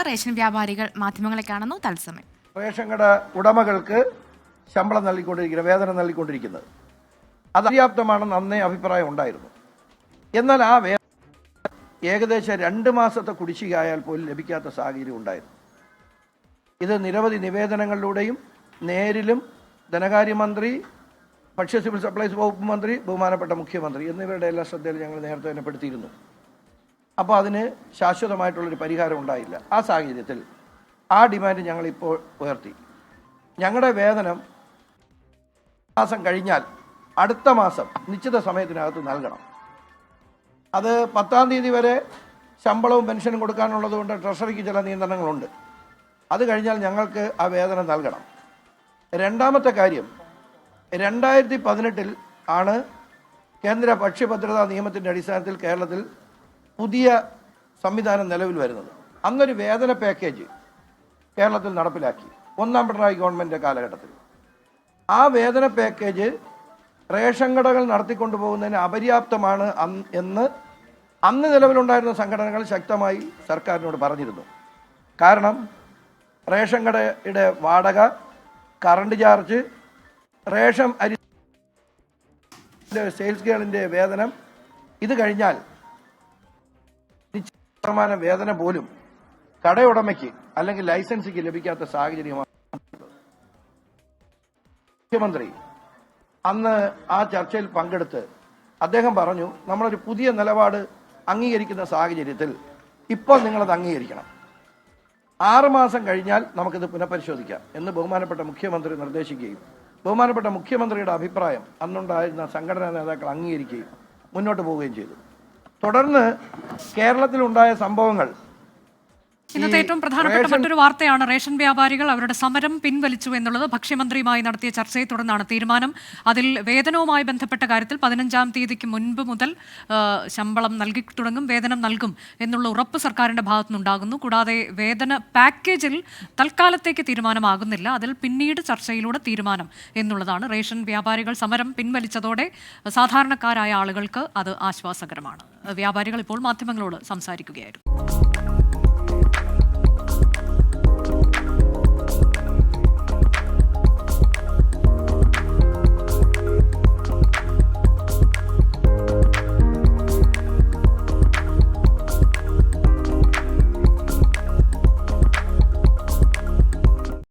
Ration വ്യാപാരികൾ മാധ്യമങ്ങളെ കാണുന്നു തത്സമയം. റേഷൻ കട ഉടമകൾക്ക് ശമ്പളം നൽകിക്കൊണ്ടിരിക്കുന്നത്, വേതനം നൽകിക്കൊണ്ടിരിക്കുന്നത് അത് അപര്യാപ്തമാണെന്ന് അന്നേ അഭിപ്രായം ഉണ്ടായിരുന്നു. എന്നാൽ ആ ഏകദേശം 2 മാസത്തെ കുടിശ്ശികയായാൽ പോലും ലഭിക്കാത്ത സാഹചര്യം ഉണ്ടായിരുന്നു. ഇത് നിരവധി നിവേദനങ്ങളിലൂടെയും നേരിലും ധനകാര്യമന്ത്രി, ഭക്ഷ്യ സിവിൽ സപ്ലൈസ് വകുപ്പ് മന്ത്രി, ബഹുമാനപ്പെട്ട മുഖ്യമന്ത്രി എന്നിവരുടെ എല്ലാ ശ്രദ്ധയിൽ ഞങ്ങൾ നേരത്തെ തന്നെ പെടുത്തിയിരുന്നു. അപ്പോൾ അതിന് ശാശ്വതമായിട്ടുള്ളൊരു പരിഹാരം ഉണ്ടായില്ല. ആ സാഹചര്യത്തിൽ ആ ഡിമാൻഡ് ഞങ്ങളിപ്പോൾ ഉയർത്തി. ഞങ്ങളുടെ വേതനം മാസം കഴിഞ്ഞാൽ അടുത്ത മാസം നിശ്ചിത സമയത്തിനകത്ത് നൽകണം. അത് 10-ാം തീയതി വരെ ശമ്പളവും പെൻഷനും കൊടുക്കാനുള്ളത് കൊണ്ട് ട്രഷറിക്ക് ചില നിയന്ത്രണങ്ങളുണ്ട്. അത് കഴിഞ്ഞാൽ ഞങ്ങൾക്ക് ആ വേതനം നൽകണം. രണ്ടാമത്തെ കാര്യം, 2018 ആണ് കേന്ദ്ര ഭക്ഷ്യഭദ്രതാ നിയമത്തിൻ്റെ അടിസ്ഥാനത്തിൽ കേരളത്തിൽ പുതിയ സംവിധാനം നിലവിൽ വരുന്നത്. അന്നൊരു വേതന പാക്കേജ് കേരളത്തിൽ നടപ്പിലാക്കി 1ാം പിണറായി ഗവൺമെൻറ് കാലഘട്ടത്തിൽ. ആ വേതന പാക്കേജ് റേഷൻ കടകൾ നടത്തിക്കൊണ്ടുപോകുന്നതിന് അപര്യാപ്തമാണ് എന്ന് അന്ന് നിലവിലുണ്ടായിരുന്ന സംഘടനകൾ ശക്തമായി സർക്കാരിനോട് പറഞ്ഞിരുന്നു. കാരണം റേഷൻ കടയുടെ വാടക, കറണ്ട് ചാർജ്, റേഷൻ അരി സെയിൽസ് ഗേളിൻ്റെ വേതനം, ഇത് കഴിഞ്ഞാൽ ശതമാനം വേതനം പോലും കടയുടമയ്ക്ക് അല്ലെങ്കിൽ ലൈസൻസിക്ക് ലഭിക്കാത്ത സാഹചര്യമാണ്. മുഖ്യമന്ത്രി അന്ന് ആ ചർച്ചയിൽ പങ്കെടുത്ത് അദ്ദേഹം പറഞ്ഞു, നമ്മളൊരു പുതിയ നിലപാട് അംഗീകരിക്കുന്ന സാഹചര്യത്തിൽ ഇപ്പോൾ നിങ്ങളത് അംഗീകരിക്കണം. 6 മാസം കഴിഞ്ഞാൽ നമുക്കിത് പുനഃപരിശോധിക്കാം എന്ന് ബഹുമാനപ്പെട്ട മുഖ്യമന്ത്രി നിർദ്ദേശിക്കുകയും ബഹുമാനപ്പെട്ട മുഖ്യമന്ത്രിയുടെ അഭിപ്രായം അന്നുണ്ടായിരുന്ന സംഘടനാ നേതാക്കൾ അംഗീകരിക്കുകയും മുന്നോട്ട് പോവുകയും ചെയ്തു. തുടർന്ന് കേരളത്തിലുണ്ടായ സംഭവങ്ങൾ, ഇന്നത്തെ ഏറ്റവും പ്രധാനപ്പെട്ട മറ്റൊരു വാർത്തയാണ് റേഷൻ വ്യാപാരികൾ അവരുടെ സമരം പിൻവലിച്ചു എന്നുള്ളത്. ഭക്ഷ്യമന്ത്രിയുമായി നടത്തിയ ചർച്ചയെ തുടർന്നാണ് തീരുമാനം. അതിൽ വേതനവുമായി ബന്ധപ്പെട്ട കാര്യത്തിൽ 15-ാം തീയതിക്ക് മുൻപ് മുതൽ ശമ്പളം നൽകി തുടങ്ങും, വേതനം നൽകും എന്നുള്ള ഉറപ്പ് സർക്കാരിന്റെ ഭാഗത്തുനിന്നുണ്ടാകുന്നു. കൂടാതെ വേതന പാക്കേജിൽ തൽക്കാലത്തേക്ക് തീരുമാനമാകുന്നില്ല, അതിൽ പിന്നീട് ചർച്ചയിലൂടെ തീരുമാനം എന്നുള്ളതാണ്. റേഷൻ വ്യാപാരികൾ സമരം പിൻവലിച്ചതോടെ സാധാരണക്കാരായ ആളുകൾക്ക് അത് ആശ്വാസകരമാണ്. വ്യാപാരികൾ ഇപ്പോൾ മാധ്യമങ്ങളോട് സംസാരിക്കുകയായിരുന്നു.